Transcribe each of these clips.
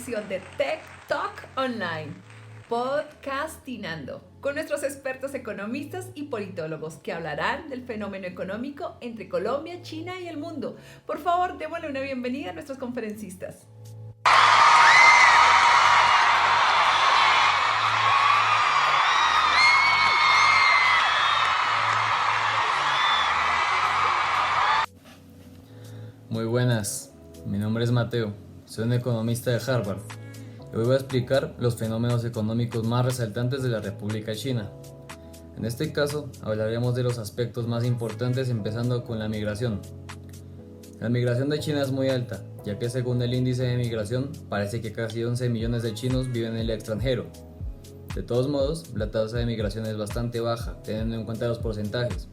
edición de Tech Talk Online, podcastinando, con nuestros expertos economistas y politólogos que hablarán del fenómeno económico entre Colombia, China y el mundo. Por favor, démosle una bienvenida a nuestros conferencistas. Muy buenas, mi nombre es Mateo, soy un economista de Harvard y hoy voy a explicar los fenómenos económicos más resaltantes de la República China. En este caso, hablaremos de los aspectos más importantes empezando con la migración. La migración de China es muy alta, ya que según el índice de migración, parece que casi 11 millones de chinos viven en el extranjero. De todos modos, la tasa de migración es bastante baja, teniendo en cuenta los porcentajes,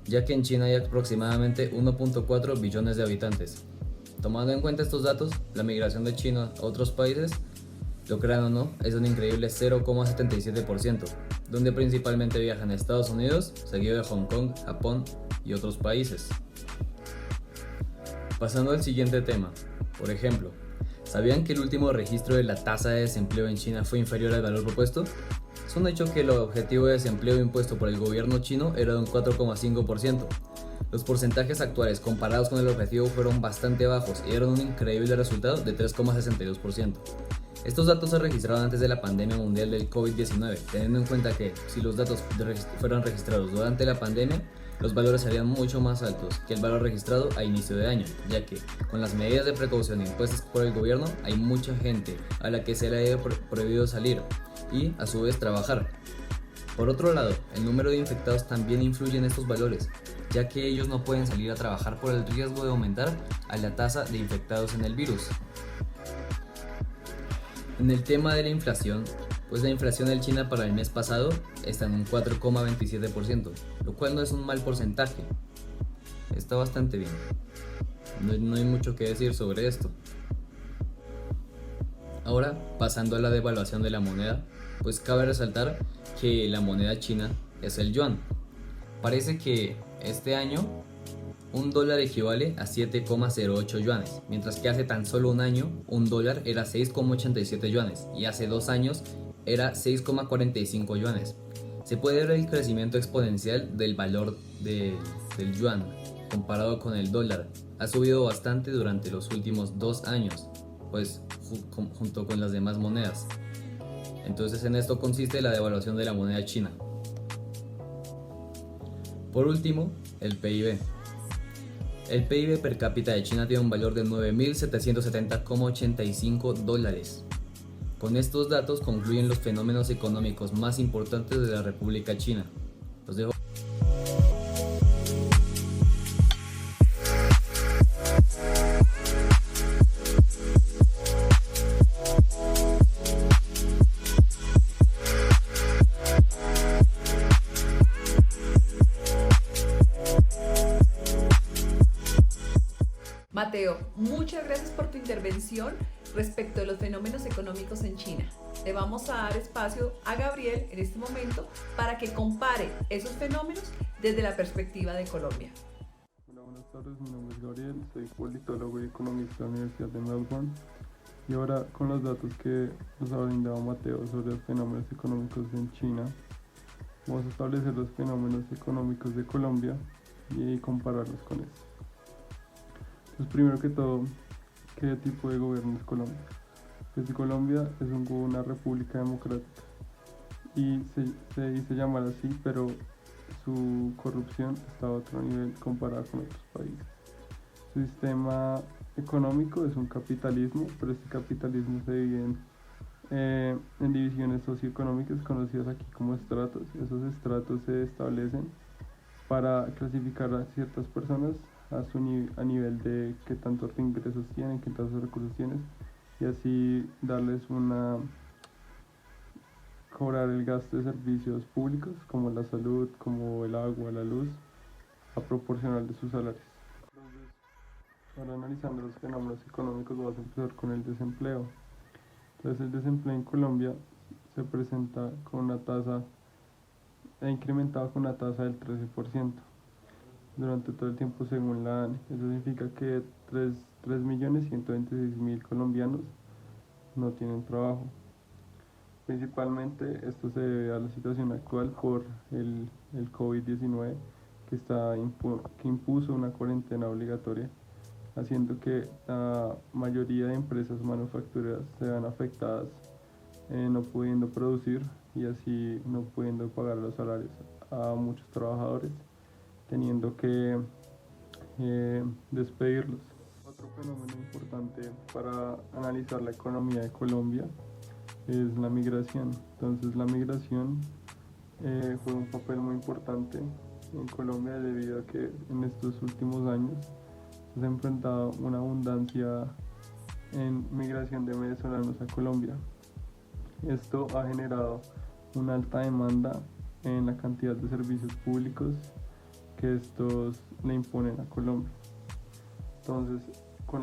ya que en China hay aproximadamente 1.4 billones de habitantes. Tomando en cuenta estos datos, la migración de China a otros países, lo crean o no, es un increíble 0,77%, donde principalmente viajan a Estados Unidos, seguido de Hong Kong, Japón y otros países. Pasando al siguiente tema, por ejemplo, ¿sabían que el último registro de la tasa de desempleo en China fue inferior al valor propuesto? Es un hecho que el objetivo de desempleo impuesto por el gobierno chino era de un 4,5%. Los porcentajes actuales comparados con el objetivo fueron bastante bajos y dieron un increíble resultado de 3,62%. Estos datos se registraron antes de la pandemia mundial del COVID-19, teniendo en cuenta que si los datos fueran registrados durante la pandemia, los valores serían mucho más altos que el valor registrado a inicio de año, ya que con las medidas de precaución impuestas por el gobierno hay mucha gente a la que se le ha prohibido salir y a su vez trabajar. Por otro lado, el número de infectados también influye en estos valores, ya que ellos no pueden salir a trabajar por el riesgo de aumentar a la tasa de infectados en el virus. En el tema de la inflación, pues la inflación en China para el mes pasado está en un 4,27%, lo cual no es un mal porcentaje, está bastante bien, no hay mucho que decir sobre esto. Ahora, pasando a la devaluación de la moneda, pues cabe resaltar que la moneda china es el yuan. Parece que este año un dólar equivale a 7,08 yuanes, mientras que hace tan solo un año un dólar era 6,87 yuanes y hace 2 años era 6,45 yuanes. Se puede ver el crecimiento exponencial del valor del yuan comparado con el dólar. Ha subido bastante durante los últimos 2 años, pues junto con las demás monedas. Entonces en esto consiste la devaluación de la moneda china. Por último, el PIB. El PIB per cápita de China tiene un valor de 9.770,85 dólares. Con estos datos concluyen los fenómenos económicos más importantes de la República China. Los dejo. Mateo, muchas gracias por tu intervención respecto de los fenómenos económicos en China. Le vamos a dar espacio a Gabriel en este momento para que compare esos fenómenos desde la perspectiva de Colombia. Hola, buenas tardes, mi nombre es Gabriel, soy politólogo y economista de la Universidad de Melbourne. Y ahora, con los datos que nos ha brindado Mateo sobre los fenómenos económicos en China, vamos a establecer los fenómenos económicos de Colombia y compararlos con estos. Pues primero que todo, ¿qué tipo de gobierno es Colombia? Pues Colombia es una república democrática y se dice llamar así, pero su corrupción está a otro nivel comparado con otros países. Su sistema económico es un capitalismo, pero este capitalismo se divide en divisiones socioeconómicas conocidas aquí como estratos. Esos estratos se establecen para clasificar a ciertas personas a nivel de qué tantos ingresos tienen, qué tantos recursos tienen, y así cobrar el gasto de servicios públicos como la salud, como el agua, la luz, a proporcional de sus salarios. Entonces, ahora analizando los fenómenos económicos, vamos a empezar con el desempleo. Entonces, el desempleo en Colombia se presenta con una tasa, ha incrementado con una tasa del 13% durante todo el tiempo según la ANE. Eso significa que 3.126.000 colombianos no tienen trabajo. Principalmente esto se debe a la situación actual por el COVID-19 que impuso una cuarentena obligatoria, haciendo que la mayoría de empresas manufactureras se vean afectadas, no pudiendo producir y así no pudiendo pagar los salarios a muchos trabajadores, teniendo que despedirlos. Otro fenómeno importante para analizar la economía de Colombia es la migración. Entonces la migración juega un papel muy importante en Colombia debido a que en estos últimos años se ha enfrentado una abundancia en migración de venezolanos a Colombia. Esto ha generado una alta demanda en la cantidad de servicios públicos que estos le imponen a Colombia. Entonces, con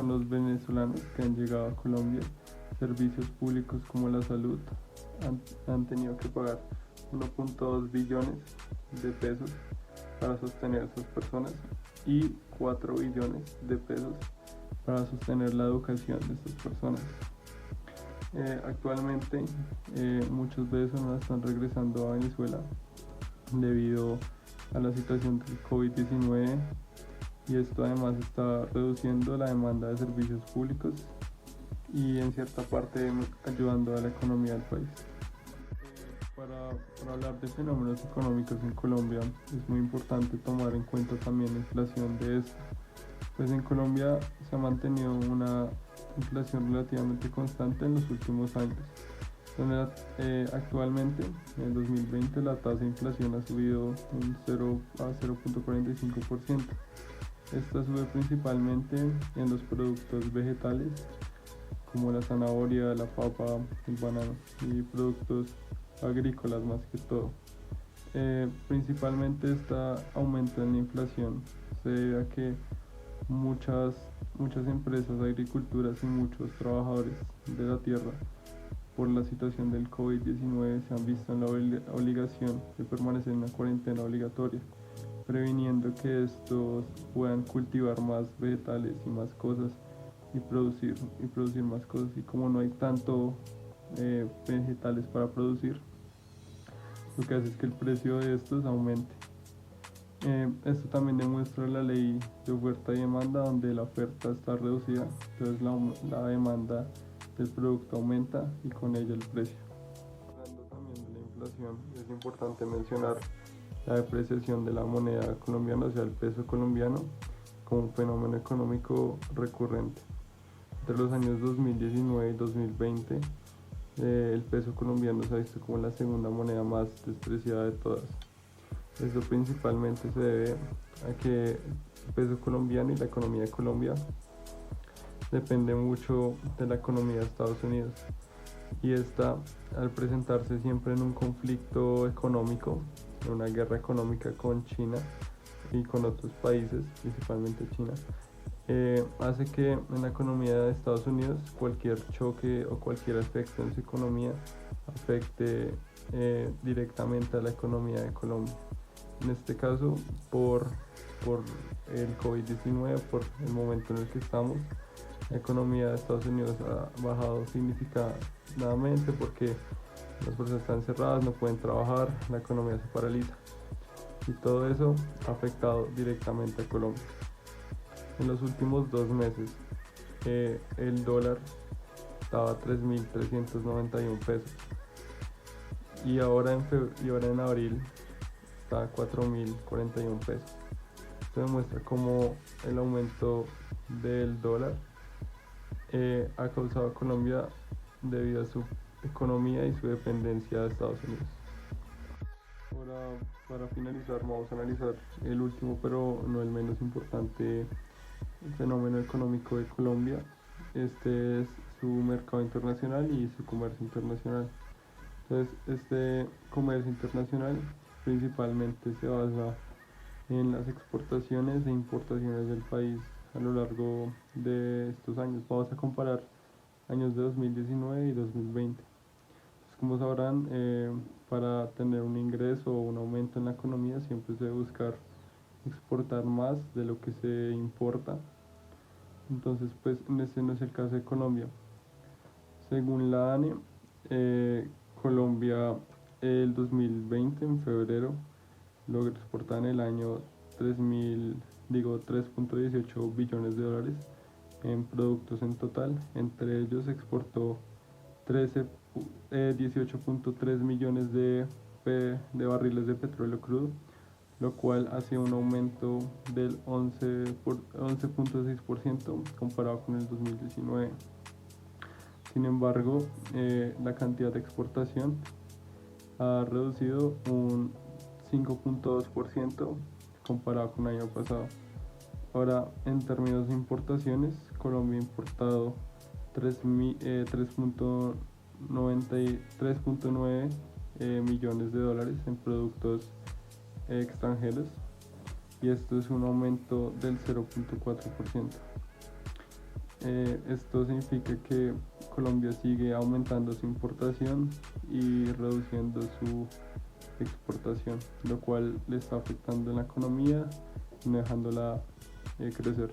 los venezolanos que han llegado a Colombia, servicios públicos como la salud han tenido que pagar 1.2 billones de pesos para sostener a esas personas y 4 billones de pesos para sostener la educación de estas personas. Actualmente muchos venezolanos están regresando a Venezuela debido a la situación del COVID-19 y esto además está reduciendo la demanda de servicios públicos y en cierta parte ayudando a la economía del país. Para hablar de fenómenos económicos en Colombia es muy importante tomar en cuenta también la inflación de esto. Pues en Colombia se ha mantenido una inflación relativamente constante en los últimos años, donde actualmente en 2020 la tasa de inflación ha subido un 0 a 0.45%. Esta sube principalmente en los productos vegetales como la zanahoria, la papa, el banano y productos agrícolas más que todo. Principalmente este aumento en la inflación se debe a que muchas empresas agriculturas y muchos trabajadores de la tierra por la situación del COVID-19 se han visto en la obligación de permanecer en una cuarentena obligatoria, previniendo que estos puedan cultivar más vegetales y más cosas y producir más cosas, y como no hay tanto vegetales para producir, lo que hace es que el precio de estos aumente. Esto también demuestra la ley de oferta y demanda, donde la oferta está reducida, entonces la demanda del producto aumenta y con ello el precio. Hablando también de la inflación, es importante mencionar la depreciación de la moneda colombiana, o sea, el peso colombiano, como un fenómeno económico recurrente. Entre los años 2019 y 2020, el peso colombiano se ha visto como la segunda moneda más despreciada de todas. Esto principalmente se debe a que el peso colombiano y la economía de Colombia depende mucho de la economía de Estados Unidos, y esta, al presentarse siempre en un conflicto económico, en una guerra económica con China y con otros países, principalmente China, hace que en la economía de Estados Unidos cualquier choque o cualquier aspecto en su economía afecte directamente a la economía de Colombia. En este caso, por el COVID-19, por el momento en el que estamos, la economía de Estados Unidos ha bajado significativamente porque las personas están cerradas, no pueden trabajar, la economía se paraliza, y todo eso ha afectado directamente a Colombia. En los últimos 2 meses, el dólar estaba a 3.391 pesos y ahora en abril está a 4.041 pesos. Esto demuestra cómo el aumento del dólar ha causado a Colombia debido a su economía y su dependencia de Estados Unidos. Ahora, para finalizar, vamos a analizar el último, pero no el menos importante, fenómeno económico de Colombia. Este es su mercado internacional y su comercio internacional. Entonces, este comercio internacional principalmente se basa en las exportaciones e importaciones del país a lo largo de estos años. Vamos a comparar años de 2019 y 2020. Entonces, como sabrán, para tener un ingreso o un aumento en la economía siempre se debe buscar exportar más de lo que se importa. Entonces, pues este no es el caso de Colombia. Según la ANE, Colombia el 2020, en febrero, logró exportar en el año 3.18 billones de dólares en productos en total. Entre ellos exportó 18.3 millones de barriles de petróleo crudo, lo cual hace un aumento del 11.6% comparado con el 2019. Sin embargo, la cantidad de exportación ha reducido un 5.2% comparado con el año pasado. Ahora, en términos de importaciones, Colombia ha importado 3.9 millones de dólares en productos extranjeros, y esto es un aumento del 0.4%. Esto significa que Colombia sigue aumentando su importación y reduciendo su exportación, lo cual le está afectando en la economía y no dejándola crecer.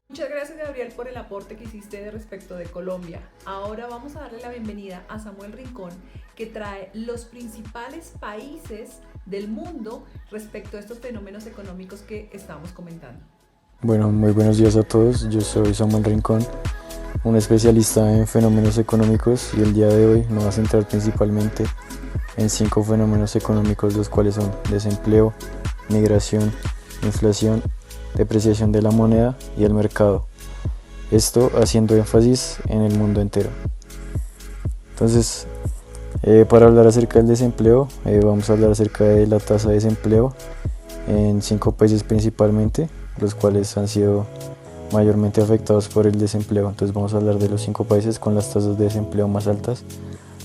Muchas gracias, Gabriel, por el aporte que hiciste respecto de Colombia. Ahora vamos a darle la bienvenida a Samuel Rincón, que trae los principales países del mundo respecto a estos fenómenos económicos que estamos comentando. Bueno, muy buenos días a todos. Yo soy Samuel Rincón, un especialista en fenómenos económicos, y el día de hoy me voy a centrar principalmente en 5 fenómenos económicos, los cuales son desempleo, migración, inflación, depreciación de la moneda y el mercado. Esto haciendo énfasis en el mundo entero. Entonces, para hablar acerca del desempleo, vamos a hablar acerca de la tasa de desempleo en 5 países principalmente, los cuales han sido mayormente afectados por el desempleo. Entonces vamos a hablar de los 5 países con las tasas de desempleo más altas,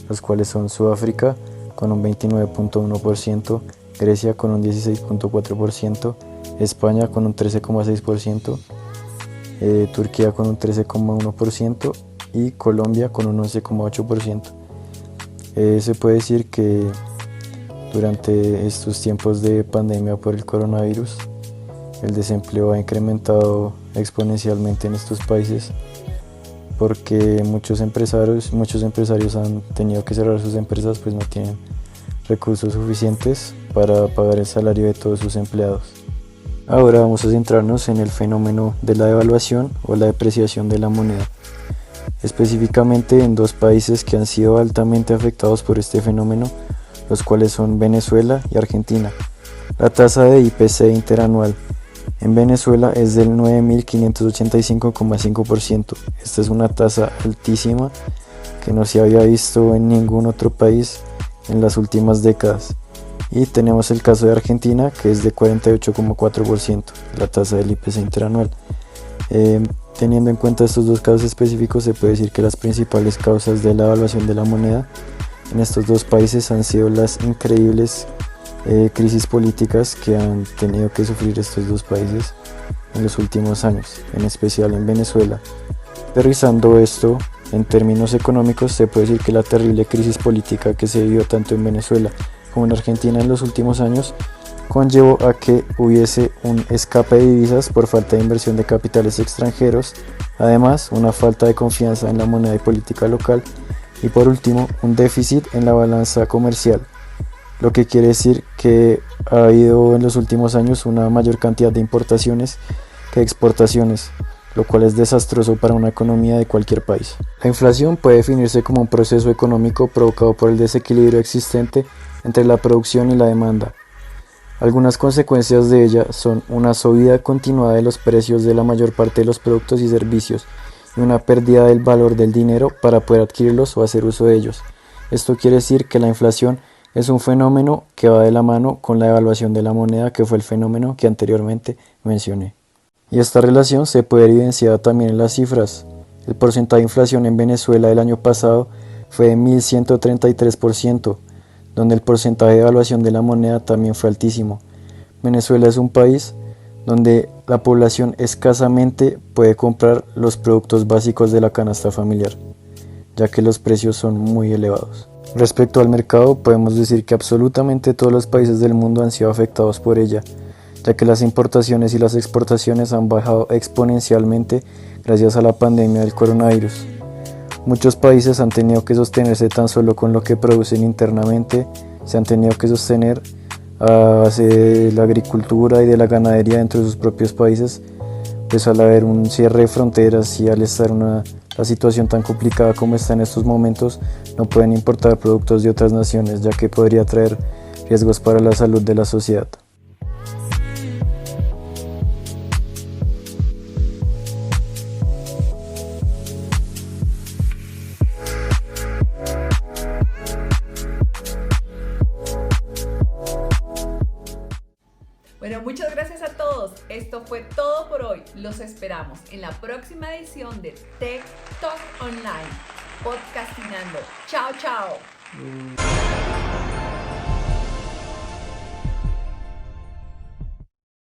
los cuales son Sudáfrica con un 29.1%, Grecia con un 16.4%, España con un 13.6%, Turquía con un 13.1% y Colombia con un 11.8%. Se puede decir que durante estos tiempos de pandemia por el coronavirus, el desempleo ha incrementado exponencialmente en estos países, porque muchos empresarios han tenido que cerrar sus empresas, pues no tienen recursos suficientes para pagar el salario de todos sus empleados. Ahora vamos a centrarnos en el fenómeno de la devaluación o la depreciación de la moneda, específicamente en 2 países que han sido altamente afectados por este fenómeno, los cuales son Venezuela y Argentina. La tasa de IPC interanual en Venezuela es del 9.585,5%. Esta es una tasa altísima que no se había visto en ningún otro país en las últimas décadas. Y tenemos el caso de Argentina, que es de 48,4%, la tasa del IPC interanual. Teniendo en cuenta estos 2 casos específicos, se puede decir que las principales causas de la devaluación de la moneda en estos 2 países han sido las increíbles crisis políticas que han tenido que sufrir estos 2 países en los últimos años, en especial en Venezuela. Aterrizando esto en términos económicos, se puede decir que la terrible crisis política que se vivió tanto en Venezuela como en Argentina en los últimos años conllevó a que hubiese un escape de divisas por falta de inversión de capitales extranjeros, además una falta de confianza en la moneda y política local, y por último un déficit en la balanza comercial, lo que quiere decir que ha habido en los últimos años una mayor cantidad de importaciones que exportaciones, lo cual es desastroso para una economía de cualquier país. La inflación puede definirse como un proceso económico provocado por el desequilibrio existente entre la producción y la demanda. Algunas consecuencias de ella son una subida continuada de los precios de la mayor parte de los productos y servicios y una pérdida del valor del dinero para poder adquirirlos o hacer uso de ellos. Esto quiere decir que la inflación es un fenómeno que va de la mano con la devaluación de la moneda, que fue el fenómeno que anteriormente mencioné. Y esta relación se puede evidenciar también en las cifras. El porcentaje de inflación en Venezuela del año pasado fue de 1.133%, donde el porcentaje de devaluación de la moneda también fue altísimo. Venezuela es un país donde la población escasamente puede comprar los productos básicos de la canasta familiar, ya que los precios son muy elevados. Respecto al mercado, podemos decir que absolutamente todos los países del mundo han sido afectados por ella, ya que las importaciones y las exportaciones han bajado exponencialmente gracias a la pandemia del coronavirus. Muchos países han tenido que sostenerse tan solo con lo que producen internamente, se han tenido que sostener a base de la agricultura y de la ganadería dentro de sus propios países, pues al haber un cierre de fronteras y al estar la situación tan complicada como está en estos momentos, no pueden importar productos de otras naciones, ya que podría traer riesgos para la salud de la sociedad. Bueno, muchas gracias a todos. Esto fue todo por hoy. Los esperamos en la próxima edición de Tech Talk Online, podcastinando. Chao, chao.